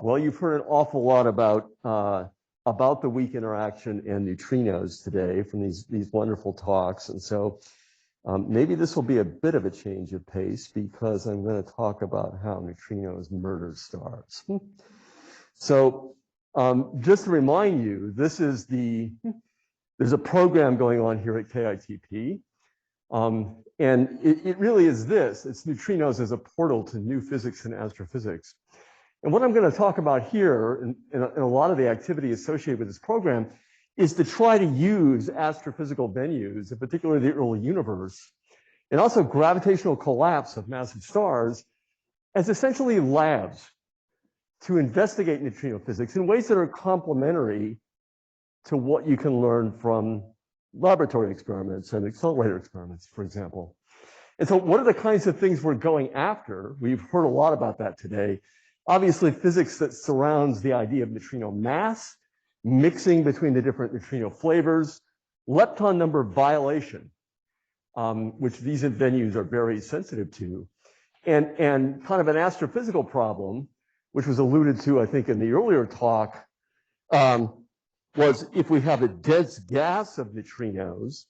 Well, you've heard an awful lot about the weak interaction and neutrinos today from these wonderful talks, and so maybe this will be a bit of a change of pace because I'm going to talk about how neutrinos murder stars. So just to remind you, there's a program going on here at KITP, and it really is this. It's neutrinos as a portal to new physics and astrophysics. And what I'm going to talk about here, and a lot of the activity associated with this program, is to try to use astrophysical venues, in particular the early universe, and also gravitational collapse of massive stars, as essentially labs to investigate neutrino physics in ways that are complementary to what you can learn from laboratory experiments and accelerator experiments, for example. And so what are the kinds of things we're going after? We've heard a lot about that today. Obviously, physics that surrounds the idea of neutrino mass, mixing between the different neutrino flavors, lepton number violation, which these venues are very sensitive to, and kind of an astrophysical problem, which was alluded to, I think, in the earlier talk, was if we have a dense gas of neutrinos,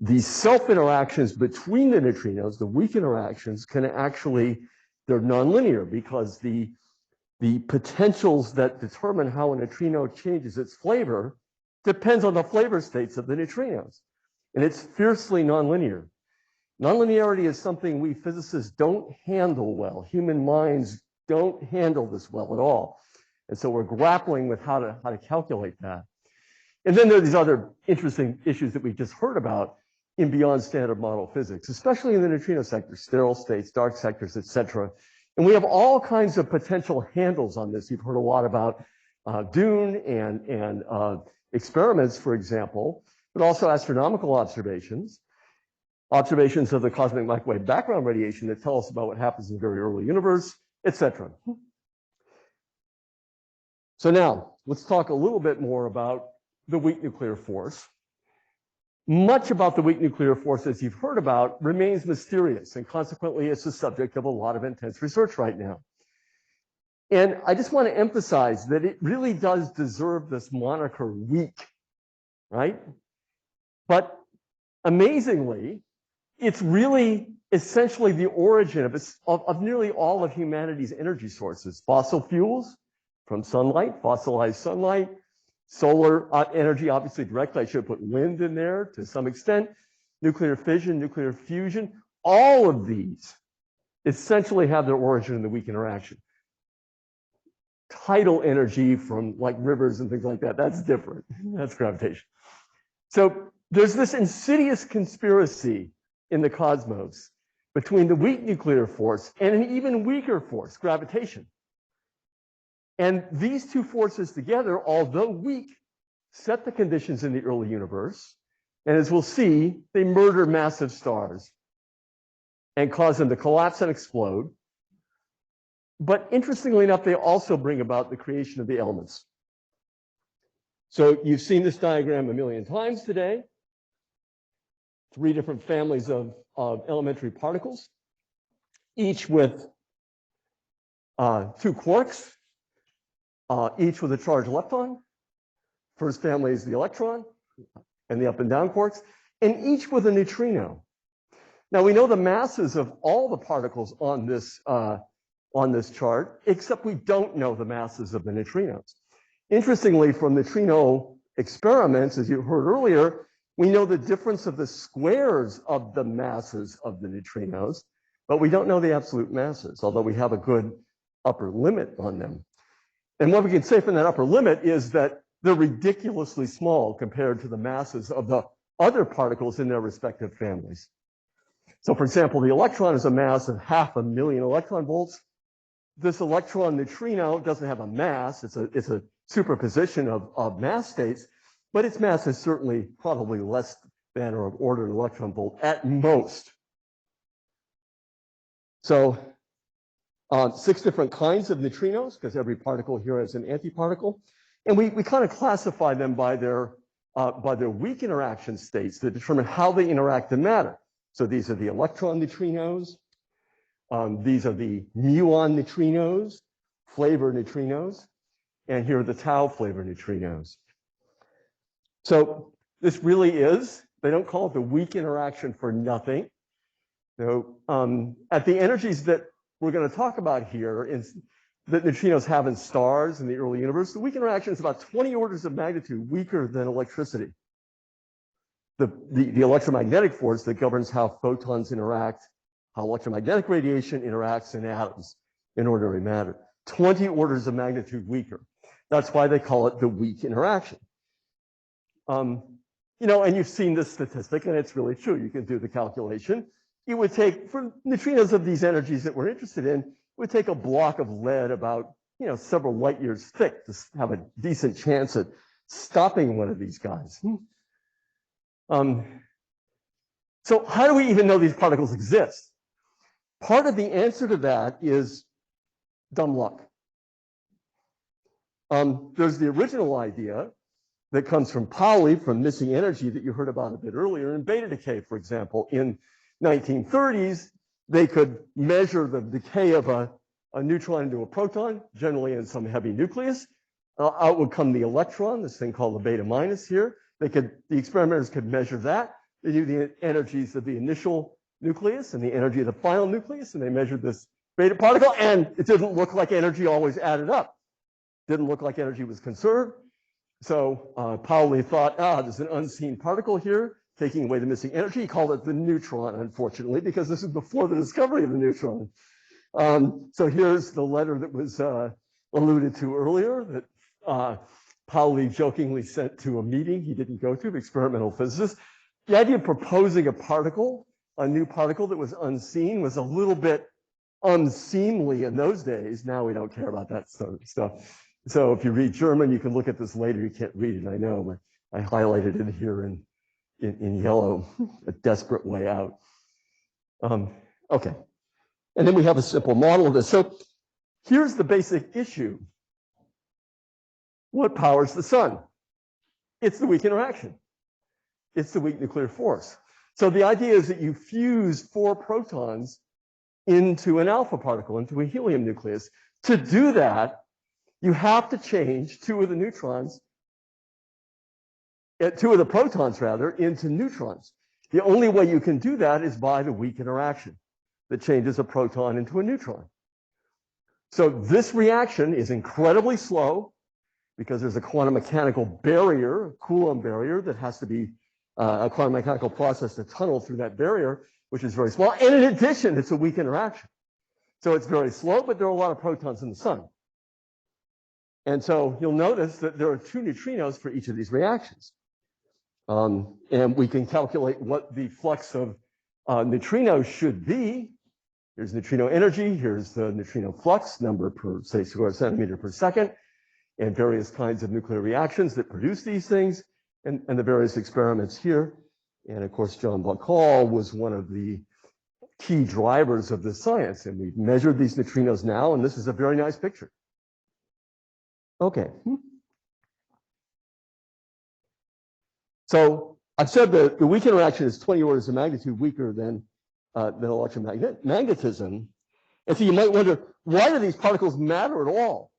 the self-interactions between the neutrinos, the weak interactions, can actually, they're nonlinear because the potentials that determine how a neutrino changes its flavor depends on the flavor states of the neutrinos. And it's fiercely nonlinear. Nonlinearity is something we physicists don't handle well. Human minds don't handle this well at all. And so we're grappling with how to calculate that. And then there are these other interesting issues that we just heard about in beyond standard model physics, especially in the neutrino sector, sterile states, dark sectors, et cetera. And we have all kinds of potential handles on this. You've heard a lot about Dune and experiments, for example, but also astronomical observations of the cosmic microwave background radiation that tell us about what happens in the very early universe, et cetera. So now, let's talk a little bit more about the weak nuclear force. Much about the weak nuclear force, as you've heard about, remains mysterious, and consequently, it's the subject of a lot of intense research right now. And I just want to emphasize that it really does deserve this moniker weak, right? But amazingly, it's really essentially the origin of nearly all of humanity's energy sources. Fossil fuels from sunlight, fossilized sunlight, solar energy, obviously directly. I should have put wind in there to some extent. Nuclear fission, nuclear fusion. All of these essentially have their origin in the weak interaction. Tidal energy from like rivers and things like that, that's different. That's gravitation. So there's this insidious conspiracy in the cosmos between the weak nuclear force and an even weaker force, gravitation. And these two forces together, although weak, set the conditions in the early universe. And as we'll see, they murder massive stars and cause them to collapse and explode. But interestingly enough, they also bring about the creation of the elements. So you've seen this diagram a million times today. 3 different families of elementary particles, each with 2 quarks. Each with a charged lepton. First family is the electron and the up and down quarks, and each with a neutrino. Now we know the masses of all the particles on this chart, except we don't know the masses of the neutrinos. Interestingly, from neutrino experiments, as you heard earlier, we know the difference of the squares of the masses of the neutrinos, but we don't know the absolute masses, although we have a good upper limit on them. And what we can say from that upper limit is that they're ridiculously small compared to the masses of the other particles in their respective families. So for example, the electron has a mass of 500,000 electron volts. This electron neutrino doesn't have a mass. It's a superposition of mass states, but its mass is certainly probably less than or of order an electron volt at most. So 6 different kinds of neutrinos, because every particle here has an antiparticle. And we kind of classify them by their weak interaction states that determine how they interact in matter. So these are the electron neutrinos. These are the muon neutrinos. flavor neutrinos, and here are the tau flavor neutrinos. So this really is, they don't call it the weak interaction for nothing. So at the energies that we're going to talk about here, that neutrinos have in stars in the early universe, the weak interaction is about 20 orders of magnitude weaker than electricity. The electromagnetic force that governs how photons interact, how electromagnetic radiation interacts in atoms in ordinary matter. 20 orders of magnitude weaker. That's why they call it the weak interaction. You know, and you've seen this statistic, and it's really true. You can do the calculation. It would take, for neutrinos of these energies that we're interested in, it would take a block of lead about, you know, several light years thick to have a decent chance at stopping one of these guys. So how do we even know these particles exist? Part of the answer to that is dumb luck. There's the original idea that comes from Pauli, from missing energy that you heard about a bit earlier in beta decay, for example. In 1930s, they could measure the decay of a neutron into a proton, generally in some heavy nucleus. Out would come the electron, this thing called the beta minus here. The experimenters could measure that. They knew the energies of the initial nucleus and the energy of the final nucleus, and they measured this beta particle, and it didn't look like energy always added up. Didn't look like energy was conserved. So Pauli thought, there's an unseen particle here, taking away the missing energy. He called it the neutron, unfortunately, because this is before the discovery of the neutron. So here's the letter that was alluded to earlier that Pauli jokingly sent to a meeting he didn't go to, of experimental physicists. The idea of proposing a particle, a new particle that was unseen, was a little bit unseemly in those days. Now we don't care about that sort of stuff. So if you read German, you can look at this later. You can't read it, I know, but I highlighted it here in yellow, a desperate way out. Okay. And then we have a simple model of this. So here's the basic issue. What powers the sun? It's the weak interaction. It's the weak nuclear force. So the idea is that you fuse 4 protons into an alpha particle, into a helium nucleus. To do that, you have to change 2 of the protons rather, into neutrons. The only way you can do that is by the weak interaction that changes a proton into a neutron. So this reaction is incredibly slow because there's a quantum mechanical barrier, a Coulomb barrier, that has to be a quantum mechanical process to tunnel through that barrier, which is very small. And in addition, it's a weak interaction. So it's very slow, but there are a lot of protons in the sun. And so you'll notice that there are 2 neutrinos for each of these reactions. And we can calculate what the flux of neutrinos should be. Here's neutrino energy. Here's the neutrino flux, number per, say, square centimeter per second, and various kinds of nuclear reactions that produce these things, and the various experiments here. And of course, John Blackall was one of the key drivers of this science. And we've measured these neutrinos now, and this is a very nice picture. Okay. So I've said that the weak interaction is 20 orders of magnitude weaker than electromagnetism. And so you might wonder, why do these particles matter at all?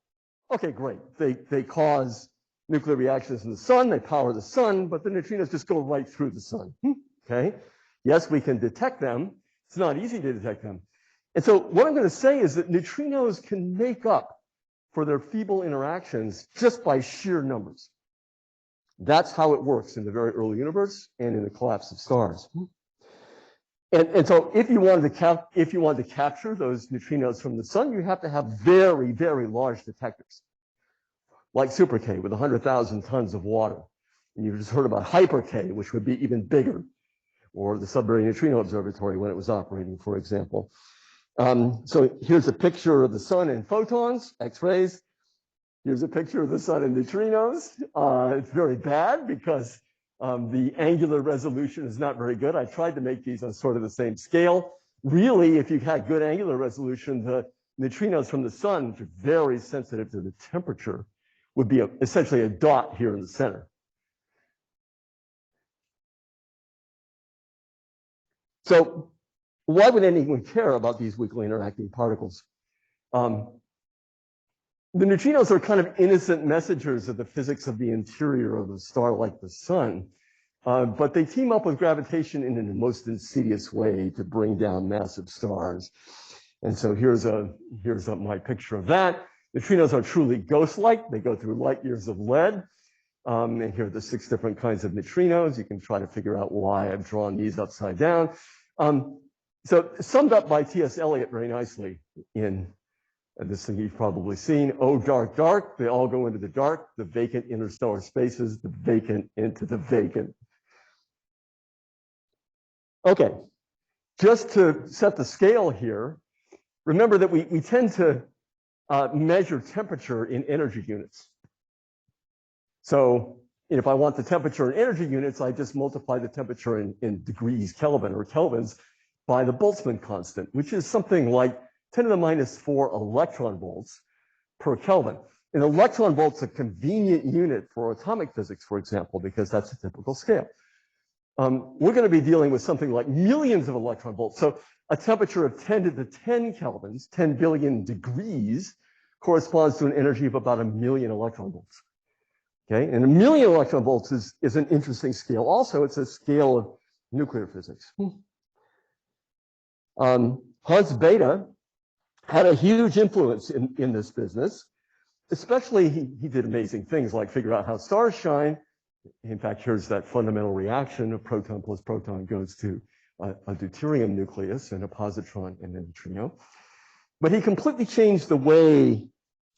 Okay, great. They cause nuclear reactions in the sun, they power the sun, but the neutrinos just go right through the sun. Okay? Yes, we can detect them. It's not easy to detect them. And so what I'm going to say is that neutrinos can make up for their feeble interactions just by sheer numbers. That's how it works in the very early universe and in the collapse of stars. And so if you wanted to capture those neutrinos from the sun, you have to have very, very large detectors, like Super K with 100,000 tons of water. And you just heard about Hyper K, which would be even bigger, or the Sudbury Neutrino Observatory when it was operating, for example. So here's a picture of the sun in photons, X-rays. Here's a picture of the sun in neutrinos. It's very bad because the angular resolution is not very good. I tried to make these on sort of the same scale. Really, if you had good angular resolution, the neutrinos from the sun, which are very sensitive to the temperature, would be essentially a dot here in the center. So why would anyone care about these weakly interacting particles? The neutrinos are kind of innocent messengers of the physics of the interior of a star like the sun, but they team up with gravitation in the most insidious way to bring down massive stars. And so here's my picture of that. Neutrinos are truly ghost-like. They go through light years of lead. And here are the 6 different kinds of neutrinos. You can try to figure out why I've drawn these upside down. So summed up by T.S. Eliot very nicely in this thing you've probably seen. Oh, dark, dark. They all go into the dark, the vacant interstellar spaces, the vacant into the vacant. Okay, just to set the scale here, remember that we tend to measure temperature in energy units. So if I want the temperature in energy units, I just multiply the temperature in degrees Kelvin or kelvins by the Boltzmann constant, which is something like 10 to the minus 4 electron volts per Kelvin. An electron volt's a convenient unit for atomic physics, for example, because that's a typical scale. We're going to be dealing with something like millions of electron volts. So a temperature of 10 to the 10 kelvins, 10 billion degrees, corresponds to an energy of about 1 million electron volts. Okay, and 1 million electron volts is an interesting scale. Also, it's a scale of nuclear physics. Hans Bethe had a huge influence in this business. Especially, he did amazing things like figure out how stars shine. In fact, here's that fundamental reaction. A proton plus proton goes to a deuterium nucleus and a positron and a neutrino. But he completely changed the way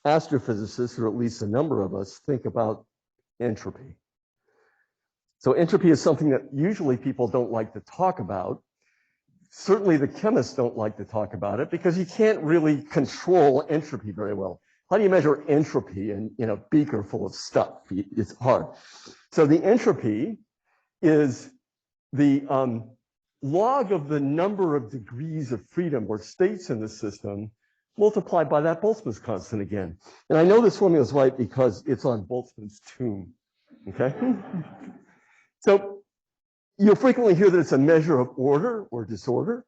astrophysicists, or at least a number of us, think about entropy. So entropy is something that usually people don't like to talk about. Certainly the chemists don't like to talk about it because you can't really control entropy very well. How do you measure entropy in a beaker full of stuff? It's hard. So the entropy is the log of the number of degrees of freedom or states in the system multiplied by that Boltzmann's constant again. And I know this formula is right because it's on Boltzmann's tomb, okay? So you'll frequently hear that it's a measure of order or disorder.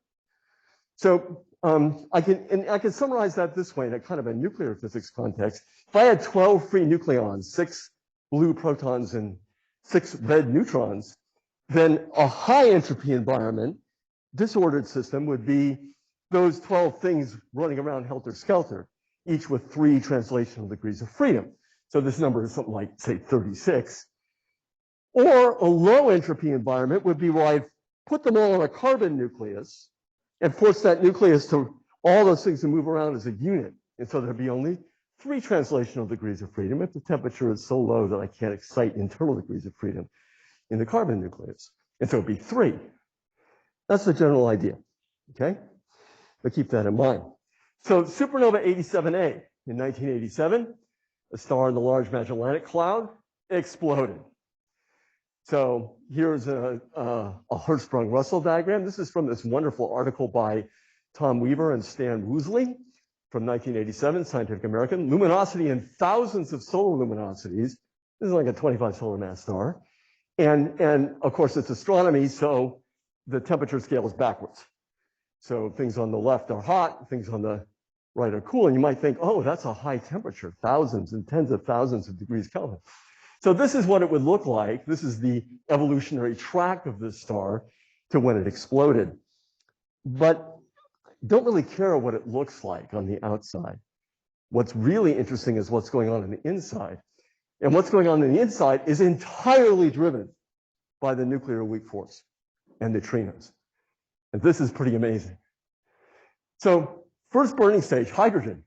So I can summarize that this way in a kind of a nuclear physics context. If I had 12 free nucleons, 6 blue protons and 6 red neutrons, then a high entropy environment, disordered system, would be those 12 things running around helter-skelter, each with 3 translational degrees of freedom. So this number is something like, say, 36. Or a low entropy environment would be where I put them all on a carbon nucleus and force that nucleus to all those things to move around as a unit. And so there'd be only 3 translational degrees of freedom if the temperature is so low that I can't excite internal degrees of freedom in the carbon nucleus. And so it'd be 3. That's the general idea, okay? But keep that in mind. So supernova 87A in 1987, a star in the Large Magellanic Cloud, exploded. So here's a Hertzsprung-Russell diagram. This is from this wonderful article by Tom Weaver and Stan Woosley from 1987, Scientific American. Luminosity in thousands of solar luminosities. This is like a 25 solar mass star. And of course, it's astronomy, so the temperature scale is backwards. So things on the left are hot, things on the right are cool. And you might think, oh, that's a high temperature, thousands and tens of thousands of degrees Kelvin. So this is what it would look like. This is the evolutionary track of this star to when it exploded. But don't really care what it looks like on the outside. What's really interesting is what's going on the inside. And what's going on the inside is entirely driven by the nuclear weak force and neutrinos. And this is pretty amazing. So first burning stage, hydrogen.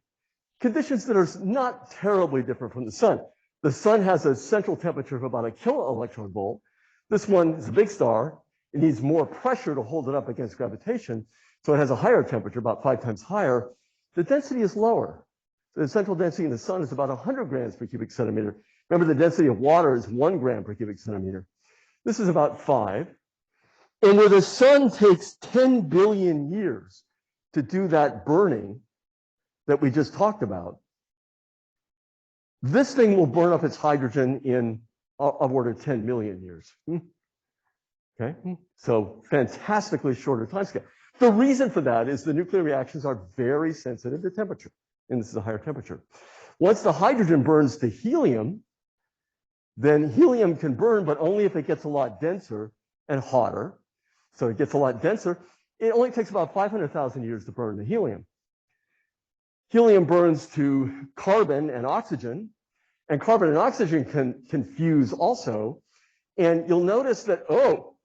Conditions that are not terribly different from the sun. The sun has a central temperature of about 1 kiloelectron volt. This one is a big star. It needs more pressure to hold it up against gravitation. So it has a higher temperature, about 5 times higher. The density is lower. The central density in the sun is about 100 grams per cubic centimeter. Remember, the density of water is 1 gram per cubic centimeter. This is about 5. And where the sun takes 10 billion years to do that burning that we just talked about, this thing will burn up its hydrogen in of order 10 million years. Okay, so fantastically shorter timescale. The reason for that is the nuclear reactions are very sensitive to temperature, and this is a higher temperature. Once the hydrogen burns to helium, then helium can burn, but only if it gets a lot denser and hotter. So it gets a lot denser. It only takes about 500,000 years to burn the helium. Helium burns to carbon and oxygen can fuse also. And you'll notice that, oh,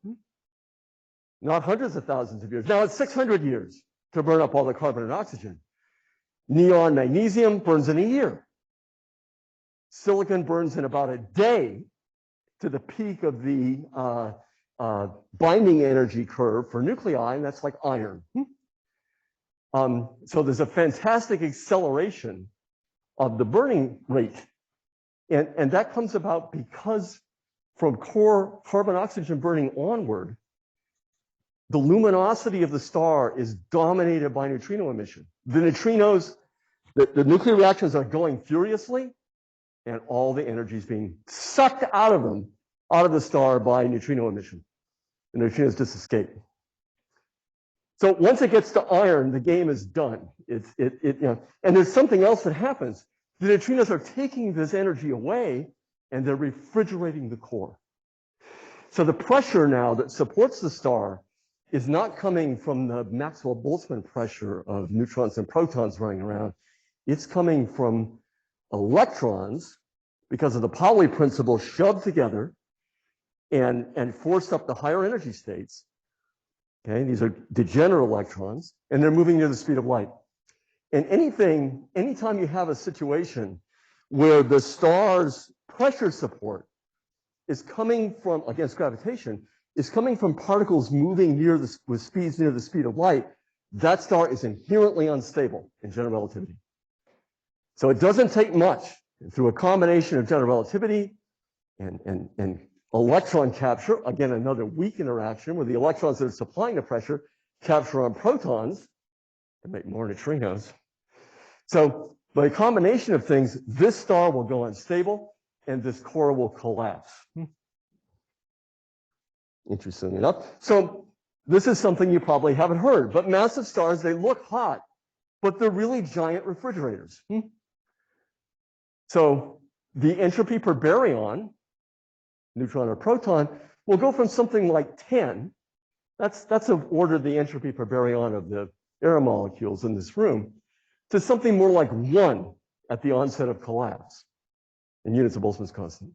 not hundreds of thousands of years. Now it's 600 years to burn up all the carbon and oxygen. Neon magnesium burns in a year. Silicon burns in about a day to the peak of the binding energy curve for nuclei, and that's like iron. So there's a fantastic acceleration of the burning rate. And that comes about because from core carbon-oxygen burning onward, the luminosity of the star is dominated by neutrino emission. The neutrinos, the nuclear reactions are going furiously, and all the energy is being sucked out of them, out of the star by neutrino emission. The neutrinos just escape. So once it gets to iron, the game is done. You know, and there's something else that happens. The neutrinos are taking this energy away, and they're refrigerating the core. So the pressure now that supports the star is not coming from the Maxwell-Boltzmann pressure of neutrons and protons running around. It's coming from electrons, because of the Pauli principle, shoved together and forced up the higher energy states. Okay, these are degenerate electrons, and they're moving near the speed of light. And anytime you have a situation where the star's pressure support is coming from, against gravitation, is coming from particles moving with speeds near the speed of light, that star is inherently unstable in general relativity. So it doesn't take much through a combination of general relativity and electron capture, again, another weak interaction where the electrons that are supplying the pressure capture on protons and make more neutrinos. So by a combination of things, this star will go unstable and this core will collapse. Interesting enough. So this is something you probably haven't heard, but massive stars, they look hot, but they're really giant refrigerators. So the entropy per baryon, neutron or proton, will go from something like 10. That's of order the entropy per baryon of the air molecules in this room, to something more like 1 at the onset of collapse in units of Boltzmann's constant.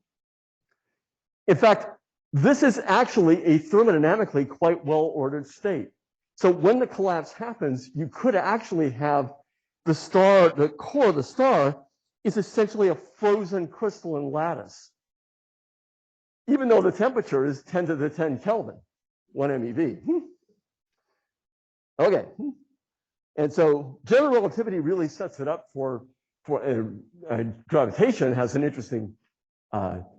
In fact, this is actually a thermodynamically quite well-ordered state. So when the collapse happens, you could actually have the star, the core of the star is essentially a frozen crystalline lattice, even though the temperature is 10 to the 10 Kelvin, 1 MeV. Okay. And so general relativity really sets it up for gravitation has an interesting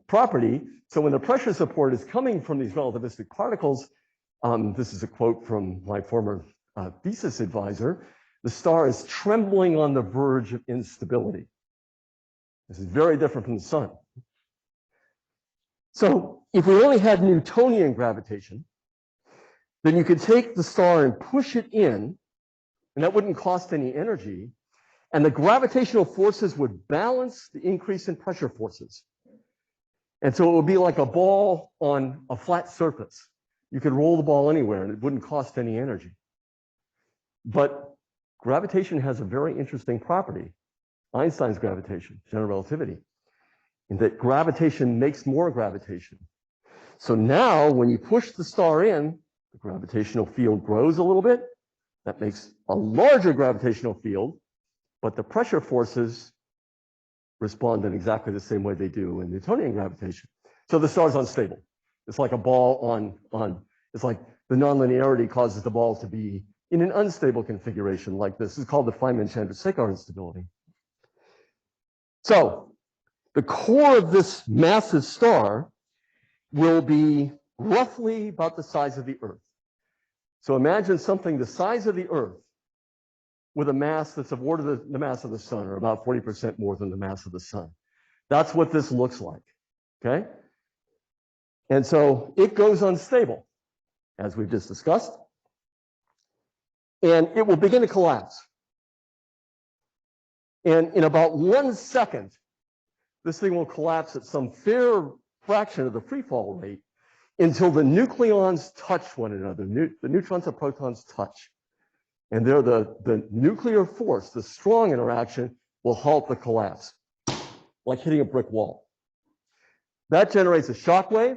property. So when the pressure support is coming from these relativistic particles, this is a quote from my former thesis advisor, the star is trembling on the verge of instability. This is very different from the sun. So if we only had Newtonian gravitation, then you could take the star and push it in, and that wouldn't cost any energy, and the gravitational forces would balance the increase in pressure forces. And so it would be like a ball on a flat surface. You could roll the ball anywhere, and it wouldn't cost any energy. But gravitation has a very interesting property, Einstein's gravitation, general relativity, in that gravitation makes more gravitation. So now when you push the star in, the gravitational field grows a little bit. That makes a larger gravitational field, but the pressure forces respond in exactly the same way they do in Newtonian gravitation. So the star's unstable. It's like a ball it's like the nonlinearity causes the ball to be in an unstable configuration like this. It's called the Feynman-Chandrasekhar instability. So the core of this massive star will be roughly about the size of the Earth. So imagine something the size of the Earth with a mass that's of order the mass of the sun, or about 40% more than the mass of the sun. That's what this looks like, okay? And so it goes unstable, as we've just discussed, and it will begin to collapse. And in about 1 second, this thing will collapse at some fair fraction of the free fall rate until the nucleons touch one another. The neutrons and protons touch. And there the nuclear force, the strong interaction, will halt the collapse, like hitting a brick wall. That generates a shock wave,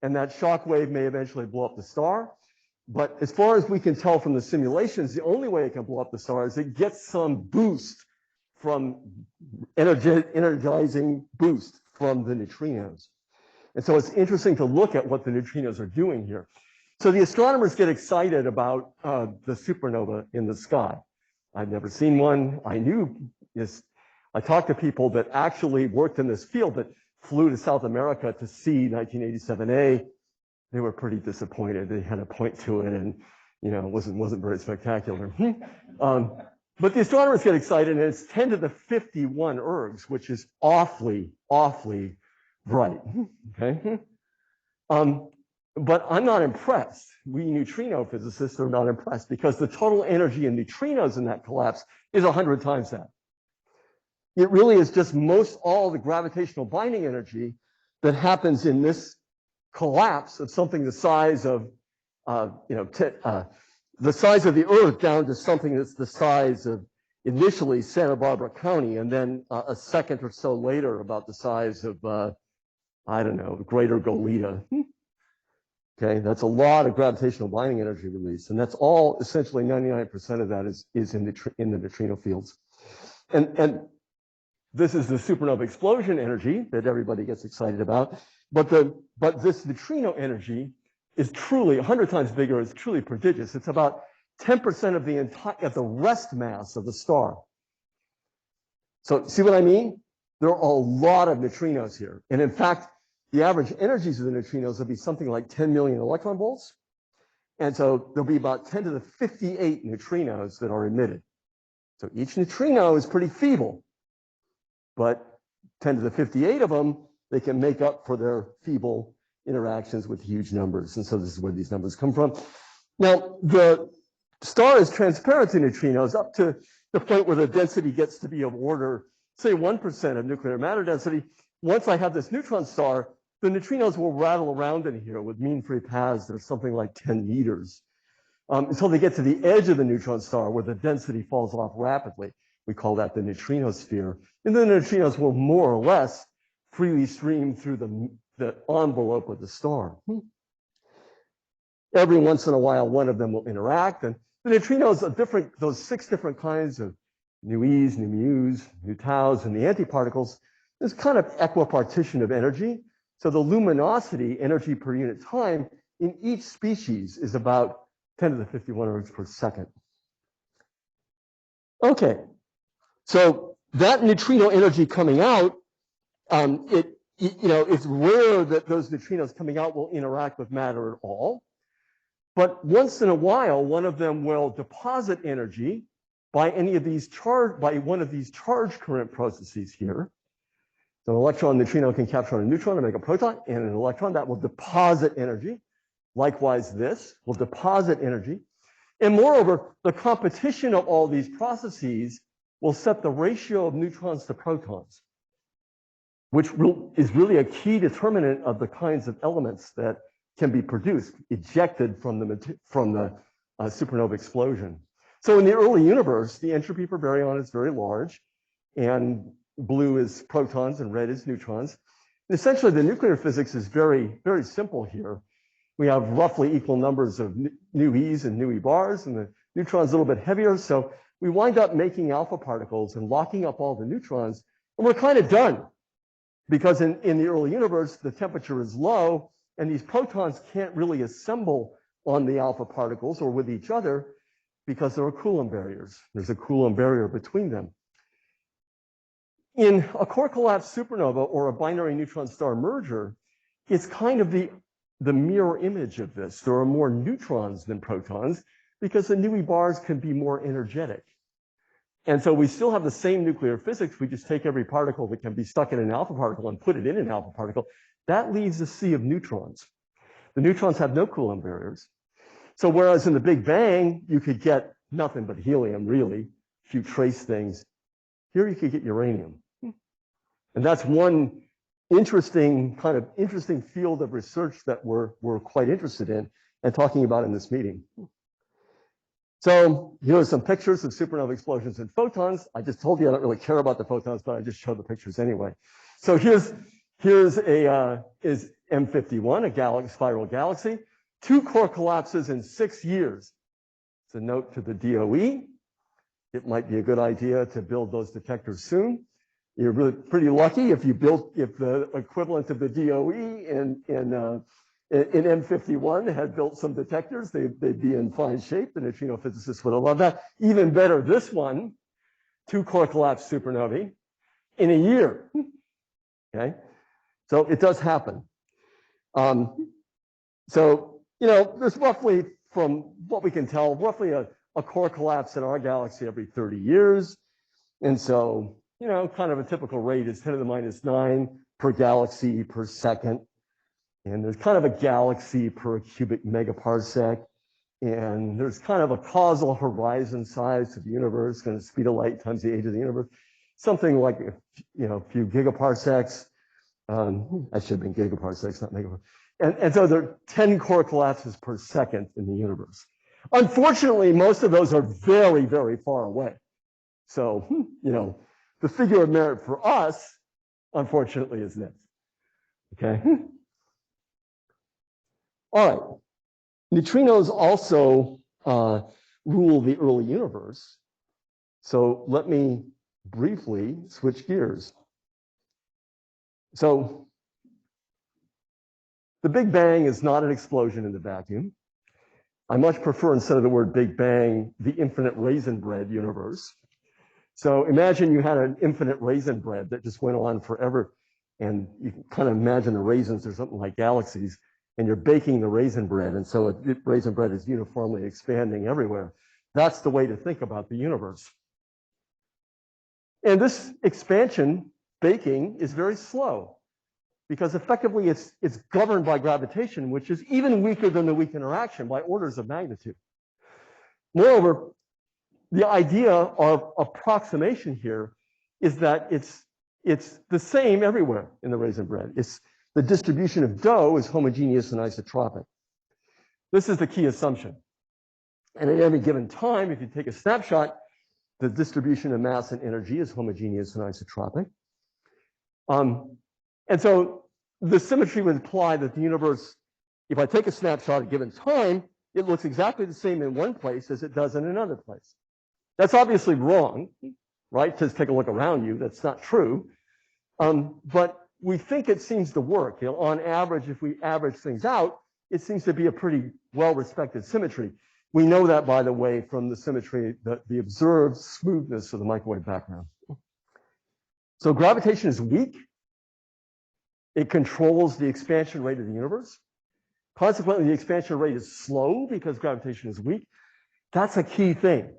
and that shock wave may eventually blow up the star. But as far as we can tell from the simulations, the only way it can blow up the star is it gets some boost from energizing boost from the neutrinos. And so it's interesting to look at what the neutrinos are doing here. So the astronomers get excited about the supernova in the sky. I've never seen one. I talked to people that actually worked in this field that flew to South America to see 1987A. They were pretty disappointed. They had to point to it, and it wasn't very spectacular. But the astronomers get excited, and it's 10 to the 51 ergs, which is awfully, awfully bright. Okay. But I'm not impressed. We neutrino physicists are not impressed because the total energy in neutrinos in that collapse is 100 times that. It really is just most all the gravitational binding energy that happens in this collapse of something the size of, the size of the Earth down to something that's the size of initially Santa Barbara County, and then a second or so later about the size of, I don't know, Greater Goleta. Okay, that's a lot of gravitational binding energy release, and that's all essentially 99% of that is in the neutrino fields. And this is the supernova explosion energy that everybody gets excited about, but this neutrino energy is truly 100 times bigger. It's truly prodigious. It's about 10% of the rest mass of the star. So see what I mean? There are a lot of neutrinos here, and in fact, the average energies of the neutrinos will be something like 10 million electron volts. And so there'll be about 10 to the 58 neutrinos that are emitted. So each neutrino is pretty feeble, but 10 to the 58 of them, they can make up for their feeble interactions with huge numbers. And so this is where these numbers come from. Now, the star is transparent to neutrinos up to the point where the density gets to be of order, say 1% of nuclear matter density. Once I have this neutron star, the neutrinos will rattle around in here with mean free paths that are something like 10 meters until they get to the edge of the neutron star where the density falls off rapidly. We call that the neutrinosphere. And then the neutrinos will more or less freely stream through the envelope of the star. Every once in a while, one of them will interact. And the neutrinos are those 6 different kinds of nu e's, nu mu's, nu tau's, and the antiparticles. There's kind of equipartition of energy. So the luminosity, energy per unit time, in each species is about 10 to the 51 ergs per second. Okay, so that neutrino energy coming out, it's rare that those neutrinos coming out will interact with matter at all. But once in a while, one of them will deposit energy by one of these charge current processes here. So an electron neutrino can capture a neutron and make a proton, and an electron that will deposit energy. Likewise, this will deposit energy. And moreover, the competition of all these processes will set the ratio of neutrons to protons, which is really a key determinant of the kinds of elements that can be produced, ejected from the supernova explosion. So in the early universe, the entropy for baryon is very large, and blue is protons and red is neutrons. And essentially, the nuclear physics is very, very simple here. We have roughly equal numbers of nu e's and nu e bars, and the neutron's a little bit heavier. So we wind up making alpha particles and locking up all the neutrons, and we're kind of done. Because in the early universe, the temperature is low, and these protons can't really assemble on the alpha particles or with each other because there are Coulomb barriers. There's a Coulomb barrier between them. In a core collapse supernova or a binary neutron star merger, it's kind of the mirror image of this. There are more neutrons than protons because the nu e bars can be more energetic. And so we still have the same nuclear physics. We just take every particle that can be stuck in an alpha particle and put it in an alpha particle. That leaves a sea of neutrons. The neutrons have no Coulomb barriers. So whereas in the Big Bang, you could get nothing but helium, really, if you trace things. Here you could get uranium. And that's one interesting field of research that we're quite interested in and talking about in this meeting. So here are some pictures of supernova explosions and photons. I just told you I don't really care about the photons, but I just showed the pictures anyway. So here's is M51, a spiral galaxy. 2 core collapses in 6 years. It's a note to the DOE. It might be a good idea to build those detectors soon. You're really pretty lucky if the equivalent of the DOE in M51 had built some detectors, they'd be in fine shape. The neutrino physicists would have loved that. Even better, this one, 2 core collapse supernovae in a year. Okay, so it does happen. So there's roughly, from what we can tell, roughly a core collapse in our galaxy every 30 years, and so kind of a typical rate is 10 to the minus 9 per galaxy per second. And there's kind of a galaxy per cubic megaparsec. And there's kind of a causal horizon size of the universe, kind of speed of light times the age of the universe. Something like, a few gigaparsecs. I should have been gigaparsecs, not megaparsecs. And so there are 10 core collapses per second in the universe. Unfortunately, most of those are very, very far away. So, the figure of merit for us, unfortunately, is this. Okay. All right. Neutrinos also rule the early universe. So let me briefly switch gears. So the Big Bang is not an explosion in the vacuum. I much prefer, instead of the word Big Bang, the infinite raisin bread universe. So imagine you had an infinite raisin bread that just went on forever. And you can kind of imagine the raisins are something like galaxies, and you're baking the raisin bread. And so raisin bread is uniformly expanding everywhere. That's the way to think about the universe. And this expansion, baking, is very slow because effectively it's governed by gravitation, which is even weaker than the weak interaction by orders of magnitude. Moreover, the idea of approximation here is that it's the same everywhere in the raisin bread. The distribution of dough is homogeneous and isotropic. This is the key assumption. And at any given time, if you take a snapshot, the distribution of mass and energy is homogeneous and isotropic. And so the symmetry would imply that the universe, if I take a snapshot at a given time, it looks exactly the same in one place as it does in another place. That's obviously wrong, right? Just take a look around you. That's not true. But we think it seems to work. On average, if we average things out, it seems to be a pretty well-respected symmetry. We know that, by the way, from the symmetry, the observed smoothness of the microwave background. So gravitation is weak. It controls the expansion rate of the universe. Consequently, the expansion rate is slow because gravitation is weak. That's a key thing.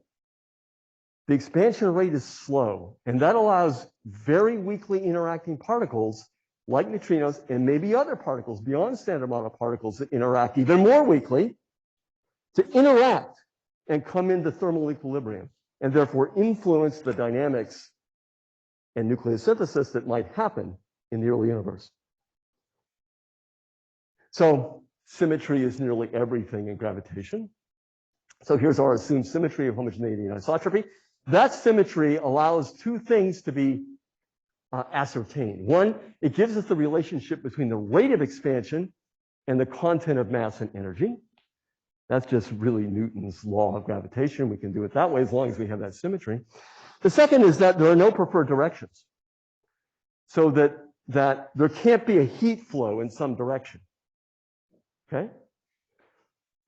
The expansion rate is slow, and that allows very weakly interacting particles like neutrinos and maybe other particles beyond standard model particles that interact even more weakly to interact and come into thermal equilibrium and therefore influence the dynamics and nucleosynthesis that might happen in the early universe. So symmetry is nearly everything in gravitation. So here's our assumed symmetry of homogeneity and isotropy. That symmetry allows two things to be ascertained. One, it gives us the relationship between the rate of expansion and the content of mass and energy. That's just really Newton's law of gravitation. We can do it that way as long as we have that symmetry. The second is that there are no preferred directions. So that there can't be a heat flow in some direction. Okay?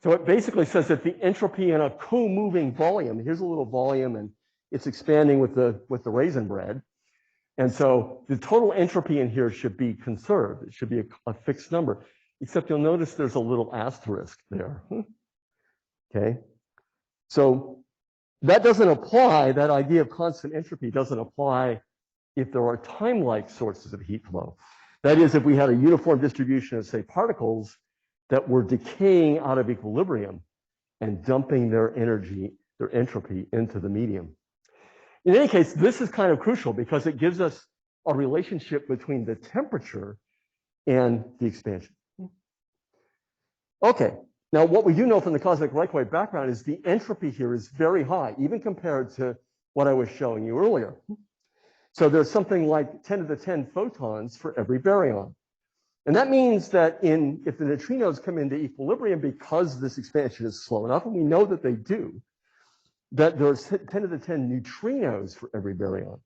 So it basically says that the entropy in a co-moving volume, here's a little volume and it's expanding with the raisin bread. And so the total entropy in here should be conserved. It should be a fixed number, except you'll notice there's a little asterisk there. Okay. So that doesn't apply, that idea of constant entropy doesn't apply if there are time-like sources of heat flow. That is, if we had a uniform distribution of, say, particles that were decaying out of equilibrium and dumping their energy, their entropy into the medium. In any case, this is kind of crucial because it gives us a relationship between the temperature and the expansion. Okay, now what we do know from the cosmic microwave background is the entropy here is very high, even compared to what I was showing you earlier. So there's something like 10 to the 10 photons for every baryon. And that means that if the neutrinos come into equilibrium because this expansion is slow enough, and we know that they do, that there's 10 to the 10 neutrinos for every baryon.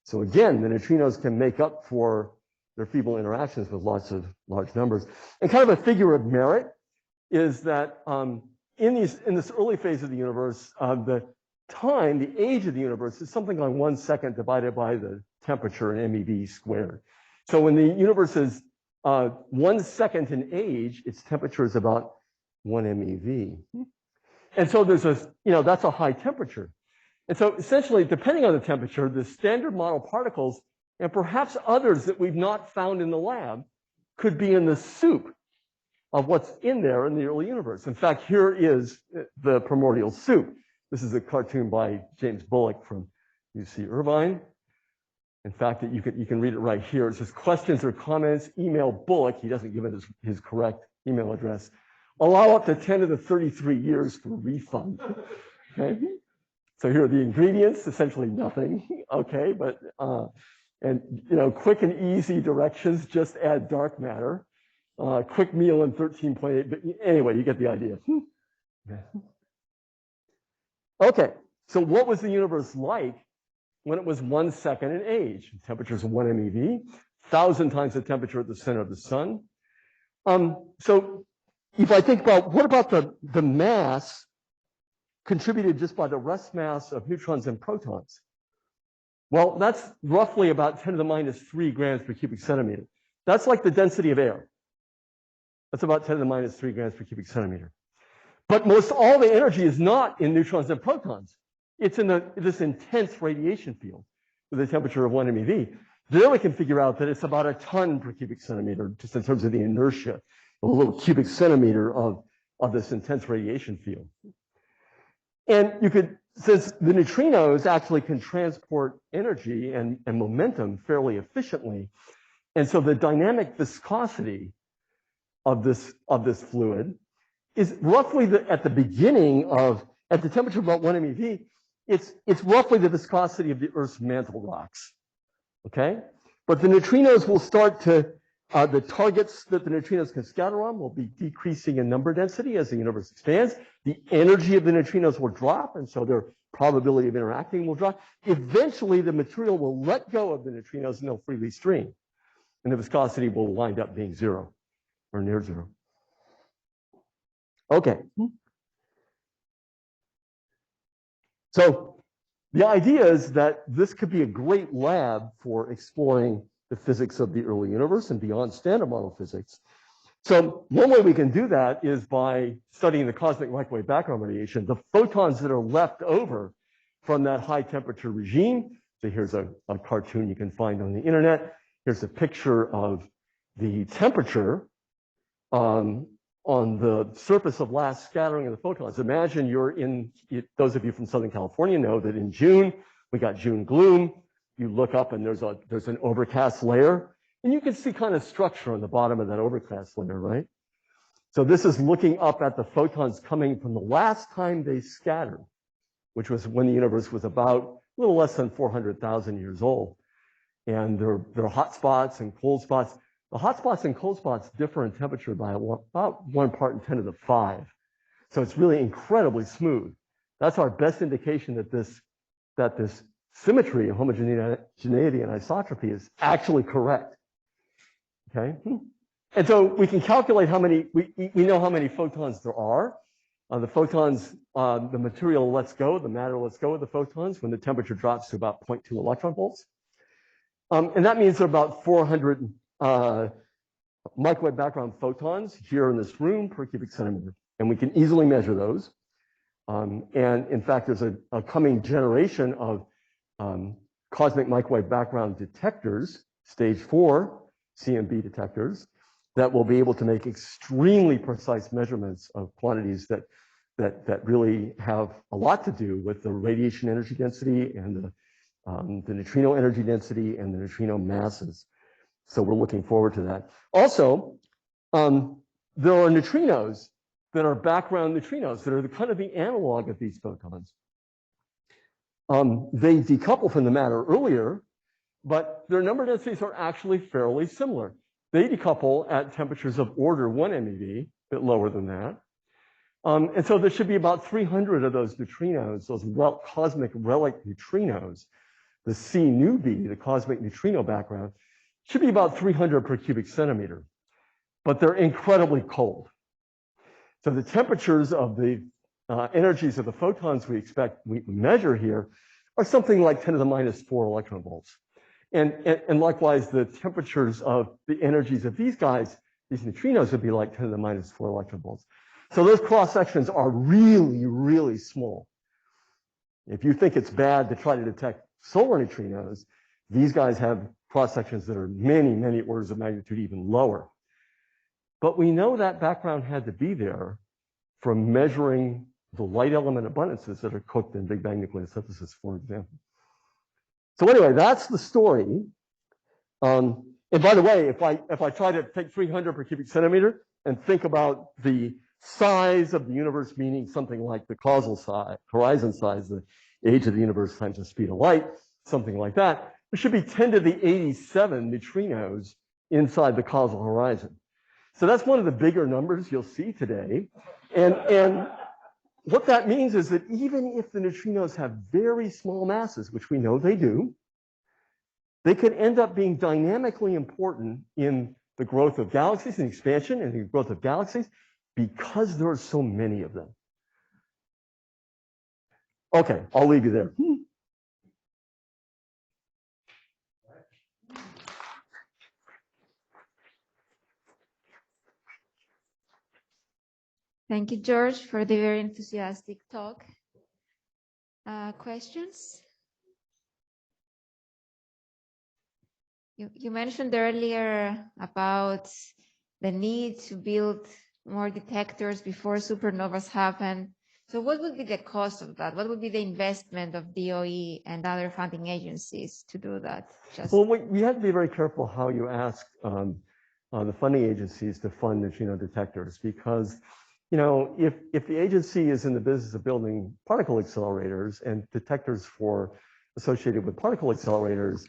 So again, the neutrinos can make up for their feeble interactions with lots of large numbers. And kind of a figure of merit is that in this early phase of the universe, the age of the universe is something like 1 second divided by the temperature in MeV squared. So when the universe is 1 second in age, its temperature is about 1 MeV. And so there's that's a high temperature. And so essentially, depending on the temperature, the standard model particles and perhaps others that we've not found in the lab could be in the soup of what's in there in the early universe. In fact, here is the Primordial Soup. This is a cartoon by James Bullock from UC Irvine. In fact, you can read it right here. It says, questions or comments, email Bullock. He doesn't give it his correct email address. Allow up to 10 to the 33 years for refund. Okay. So here are the ingredients, essentially nothing. Okay, but quick and easy directions, just add dark matter. Quick meal in 13.8, but anyway, you get the idea. Okay, so what was the universe like when it was 1 second in age? Temperatures of 1 MeV, 1,000 times the temperature at the center of the sun. So if I think about what about the mass contributed just by the rest mass of neutrons and protons? Well, that's roughly about 10 to the minus 3 grams per cubic centimeter. That's like the density of air. That's about 10 to the minus 3 grams per cubic centimeter. But most all the energy is not in neutrons and protons. It's in this intense radiation field with a temperature of 1 MeV. There we can figure out that it's about a ton per cubic centimeter, just in terms of the inertia, a little cubic centimeter of this intense radiation field. And since the neutrinos actually can transport energy and momentum fairly efficiently, and so the dynamic viscosity of this fluid is roughly at the beginning at the temperature of about 1 MeV, it's roughly the viscosity of the Earth's mantle rocks, okay? But the neutrinos will start to, the targets that the neutrinos can scatter on will be decreasing in number density as the universe expands. The energy of the neutrinos will drop, and so their probability of interacting will drop. Eventually, the material will let go of the neutrinos and they'll freely stream. And the viscosity will wind up being 0 or near 0. Okay. So the idea is that this could be a great lab for exploring the physics of the early universe and beyond standard model physics. So one way we can do that is by studying the cosmic microwave background radiation, the photons that are left over from that high temperature regime. So here's a cartoon you can find on the internet. Here's a picture of the temperature on the surface of last scattering of the photons. Imagine those of you from Southern California know that in June, we got June gloom. You look up and there's an overcast layer, and you can see kind of structure on the bottom of that overcast layer, right? So this is looking up at the photons coming from the last time they scattered, which was when the universe was about a little less than 400,000 years old. And there are hot spots and cold spots. The hot spots and cold spots differ in temperature by about 1 part in 10 to the 5. So it's really incredibly smooth. That's our best indication that this symmetry, homogeneity, and isotropy is actually correct. Okay? And so we can calculate how many, we know how many photons there are. The photons, the material lets go, the matter lets go of the photons when the temperature drops to about 0.2 electron volts. And that means there are about 400 microwave background photons here in this room per cubic centimeter. And we can easily measure those. And in fact, there's a coming generation of cosmic microwave background detectors, stage 4 CMB detectors, that will be able to make extremely precise measurements of quantities that really have a lot to do with the radiation energy density and the neutrino energy density and the neutrino masses. So we're looking forward to that. Also, there are neutrinos that are background neutrinos that are kind of the analog of these photons. They decouple from the matter earlier, but their number densities are actually fairly similar. They decouple at temperatures of order 1 MeV, a bit lower than that. And so there should be about 300 of those neutrinos, those cosmic relic neutrinos. The C nu B, the cosmic neutrino background, should be about 300 per cubic centimeter. But they're incredibly cold. So the temperatures of the energies of the photons we measure here are something like 10 to the minus 4 electron volts. And likewise, the temperatures of the energies of these guys, these neutrinos, would be like 10 to the minus 4 electron volts. So those cross sections are really, really small. If you think it's bad to try to detect solar neutrinos, these guys have cross sections that are many, many orders of magnitude even lower. But we know that background had to be there from measuring the light element abundances that are cooked in Big Bang nucleosynthesis, for example. So anyway, that's the story. And by the way, if I try to take 300 per cubic centimeter and think about the size of the universe, meaning something like the causal size, horizon size, the age of the universe times the speed of light, something like that, there should be 10 to the 87 neutrinos inside the causal horizon. So that's one of the bigger numbers you'll see today. And what that means is that even if the neutrinos have very small masses, which we know they do, they could end up being dynamically important in the growth of galaxies and expansion and the growth of galaxies because there are so many of them. Okay, I'll leave you there. Thank you, George, for the very enthusiastic talk. Questions? You mentioned earlier about the need to build more detectors before supernovas happen. So what would be the cost of that? What would be the investment of DOE and other funding agencies to do that? Well, we have to be very careful how you ask the funding agencies to fund neutrino detectors, because if the agency is in the business of building particle accelerators and detectors associated with particle accelerators,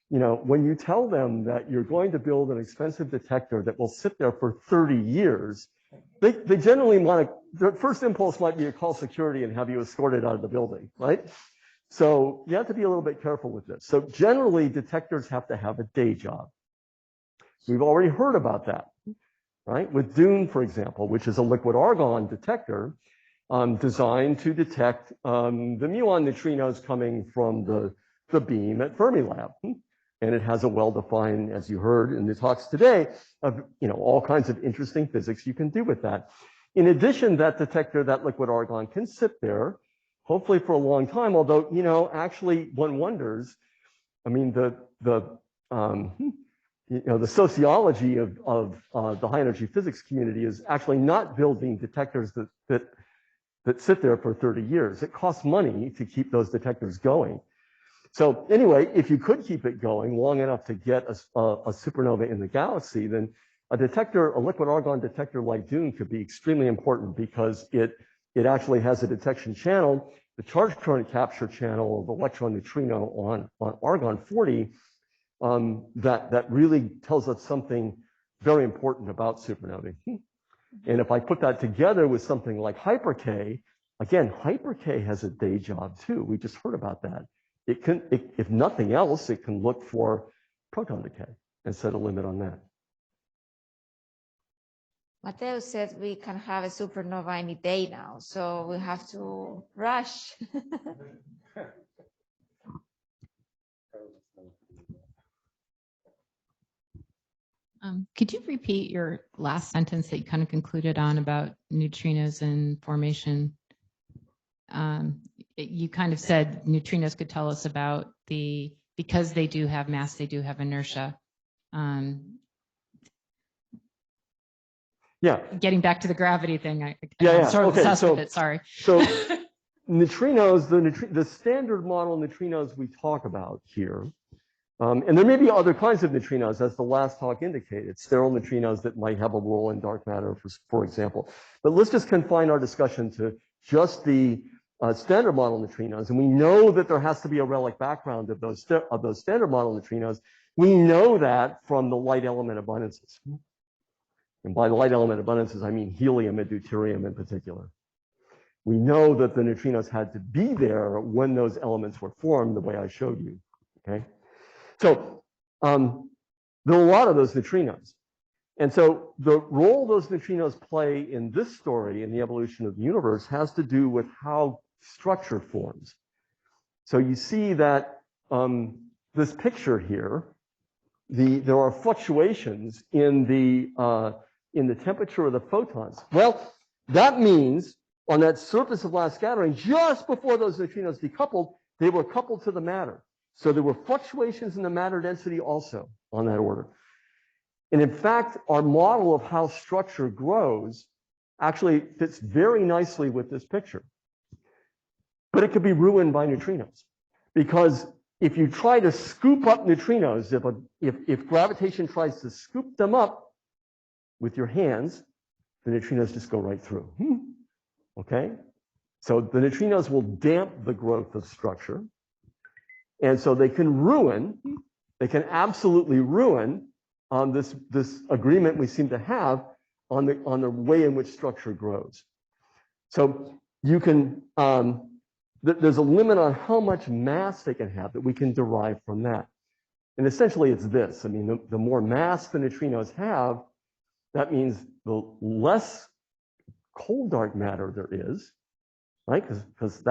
when you tell them that you're going to build an expensive detector that will sit there for 30 years, they generally their first impulse might be to call security and have you escorted out of the building, right? So you have to be a little bit careful with this. So generally, detectors have to have a day job. We've already heard about that, right? With DUNE, for example, which is a liquid argon detector designed to detect the muon neutrinos coming from the beam at Fermilab. And it has a well-defined, as you heard in the talks today, of all kinds of interesting physics you can do with that. In addition, that detector, that liquid argon, can sit there, hopefully for a long time. Although, actually, one wonders. I mean, the sociology of the high energy physics community is actually not building detectors that sit there for 30 years. It costs money to keep those detectors going. So anyway, if you could keep it going long enough to get a supernova in the galaxy, then a liquid argon detector like DUNE could be extremely important, because it actually has a detection channel, the charge current capture channel of electron neutrino on argon 40, that really tells us something very important about supernovae. And if I put that together with something like Hyper-K, again, Hyper-K has a day job too. We just heard about that. If nothing else, it can look for proton decay and set a limit on that. Mateo says we can have a supernova any day now, so we have to rush. Could you repeat your last sentence that you kind of concluded on about neutrinos and formation? You kind of said neutrinos could tell us about because they do have mass, they do have inertia. Yeah. Getting back to the gravity thing, I'm Yeah. sort of Okay, obsessed with it, sorry. So neutrinos, the standard model neutrinos we talk about here, and there may be other kinds of neutrinos, as the last talk indicated, sterile neutrinos that might have a role in dark matter, for example. But let's just confine our discussion to just the standard model neutrinos. And we know that there has to be a relic background of those standard model neutrinos. We know that from the light element abundances. And by the light element abundances, I mean helium and deuterium in particular. We know that the neutrinos had to be there when those elements were formed the way I showed you, okay? So there are a lot of those neutrinos. And so the role those neutrinos play in this story, in the evolution of the universe, has to do with how structure forms. So you see that this picture here, there are fluctuations in the temperature of the photons. Well, that means on that surface of last scattering, just before those neutrinos decoupled, they were coupled to the matter. So there were fluctuations in the matter density also on that order. And in fact, our model of how structure grows actually fits very nicely with this picture. But it could be ruined by neutrinos. Because if you try to scoop up neutrinos, if gravitation tries to scoop them up with your hands, the neutrinos just go right through. Okay? So the neutrinos will damp the growth of structure. And so they can absolutely ruin this agreement we seem to have on the way in which structure grows. So you can, there's a limit on how much mass they can have that we can derive from that. And essentially it's this. I mean, the more mass the neutrinos have, that means the less cold dark matter there is, right? Because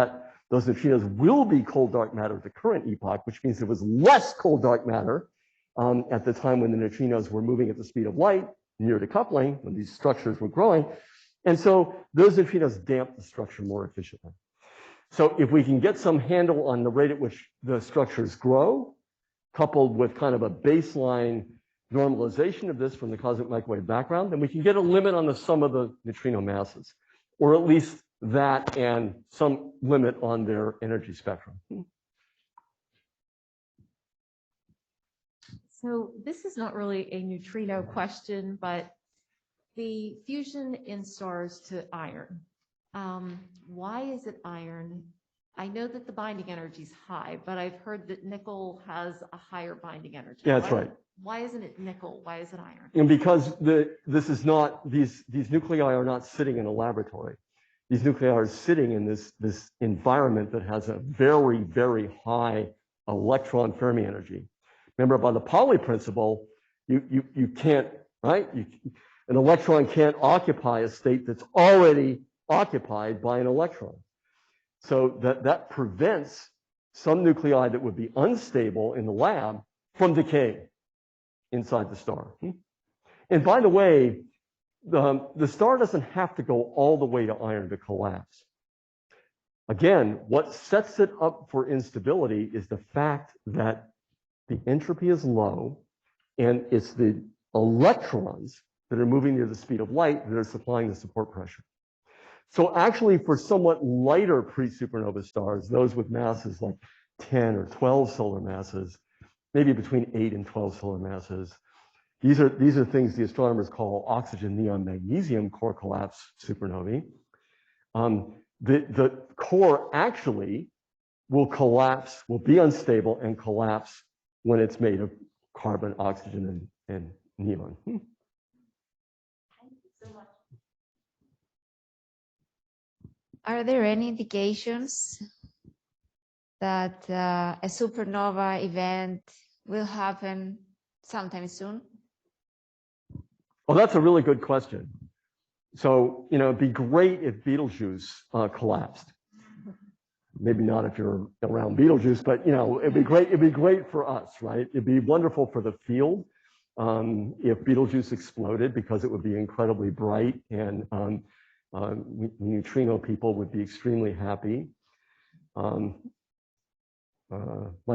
those neutrinos will be cold dark matter at the current epoch, which means there was less cold dark matter at the time when the neutrinos were moving at the speed of light near decoupling, when these structures were growing. And so those neutrinos damp the structure more efficiently. So if we can get some handle on the rate at which the structures grow, coupled with kind of a baseline normalization of this from the cosmic microwave background, then we can get a limit on the sum of the neutrino masses, or at least that and some limit on their energy spectrum. So this is not really a neutrino question, but the fusion in stars to iron. Why is it iron? I know that the binding energy is high, but I've heard that nickel has a higher binding energy. Yeah, that's right. Why isn't it nickel? Why is it iron? And because this is not, these nuclei are not sitting in a laboratory. These nuclei are sitting in this environment that has a very, very high electron Fermi energy. Remember, by the Pauli principle, you can't, right? An electron can't occupy a state that's already occupied by an electron. So that prevents some nuclei that would be unstable in the lab from decaying inside the star. And by the way, the star doesn't have to go all the way to iron to collapse. Again, what sets it up for instability is the fact that the entropy is low, and it's the electrons that are moving near the speed of light that are supplying the support pressure. So actually, for somewhat lighter pre-supernova stars, those with masses like 10 or 12 solar masses, maybe between 8 and 12 solar masses, these are things the astronomers call oxygen, neon, magnesium core collapse supernovae. The core actually will collapse, will be unstable and collapse when it's made of carbon, oxygen, and neon. Thank you so much. Are there any indications that a supernova event will happen sometime soon? Well, that's a really good question. So, it'd be great if Betelgeuse collapsed. Maybe not if you're around Betelgeuse, but it'd be great. It'd be great for us, right? It'd be wonderful for the field if Betelgeuse exploded, because it would be incredibly bright, and neutrino people would be extremely happy. My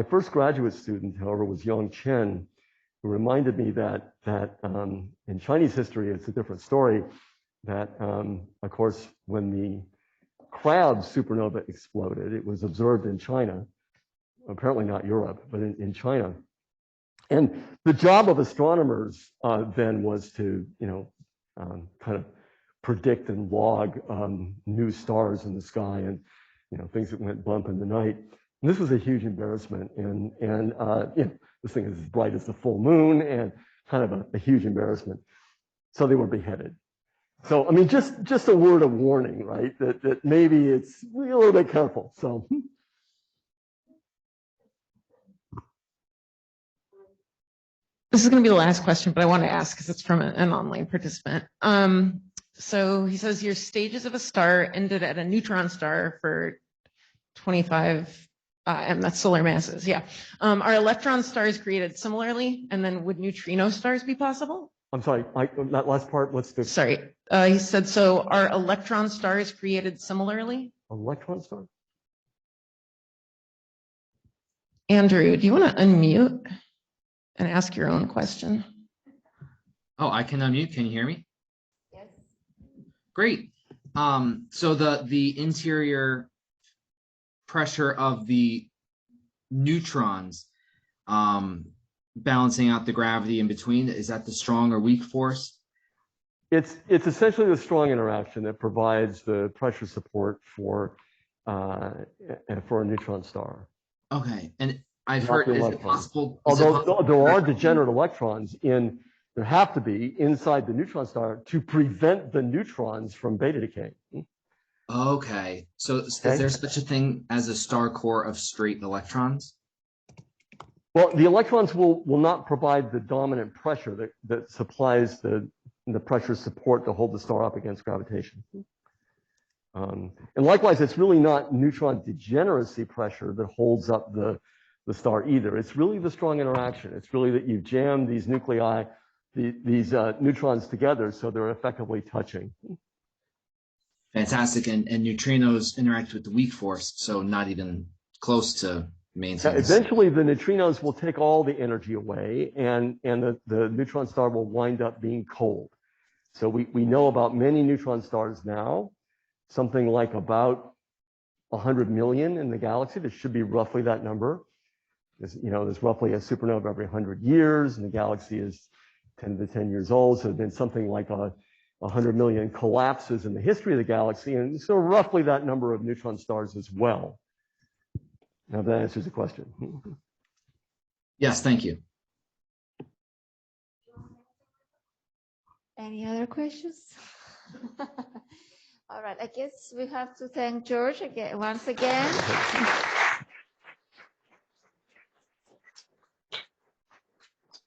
first graduate student, however, was Yang Chen, who reminded me that in Chinese history, it's a different story. That of course, when the Crab supernova exploded. It was observed in China, apparently not Europe, but in China. And the job of astronomers then was to, kind of predict and log new stars in the sky and, things that went bump in the night. And this was a huge embarrassment. And this thing is as bright as the full moon and kind of a huge embarrassment. So they were beheaded. So, I mean, just a word of warning, right? That maybe it's a little bit careful. So. This is going to be the last question, but I want to ask because it's from an online participant. So he says your stages of a star ended at a neutron star for 25 and that's solar masses. Yeah. Are electron stars created similarly? And then would neutrino stars be possible? I'm sorry, that last part, what's the... Sorry. He said, so are electron stars created similarly? Electron star? Andrew, do you want to unmute and ask your own question? Oh, I can unmute. Can you hear me? Yes. Great. So the interior pressure of the neutrons balancing out the gravity in between, is that the strong or weak force? It's essentially the strong interaction that provides the pressure support for a neutron star. Okay, and I've Not heard, the is it electron. possible? Although there are degenerate electrons there have to be inside the neutron star to prevent the neutrons from beta decay. Okay, so is there such a thing as a star core of straight electrons? Well, the electrons will not provide the dominant pressure that supplies the pressure support to hold the star up against gravitation. And likewise, it's really not neutron degeneracy pressure that holds up the star either. It's really the strong interaction. It's really that you jam these nuclei, these neutrons together so they're effectively touching. Fantastic, and neutrinos interact with the weak force, so not even close to maintain. Eventually, the neutrinos will take all the energy away, and the neutron star will wind up being cold. So we know about many neutron stars now, something like about 100 million in the galaxy. There should be roughly that number. There's roughly a supernova every 100 years, and the galaxy is 10 to 10 years old. So there's been something like 100 million collapses in the history of the galaxy, and so roughly that number of neutron stars as well. Now that answers the question. Yes, thank you. Any other questions? All right, I guess we have to thank George again, once again.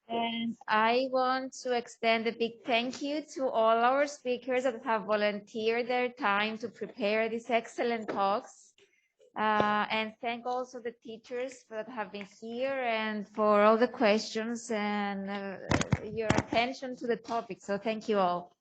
And I want to extend a big thank you to all our speakers that have volunteered their time to prepare these excellent talks. And thank also the teachers that have been here and for all the questions and your attention to the topic. So thank you all.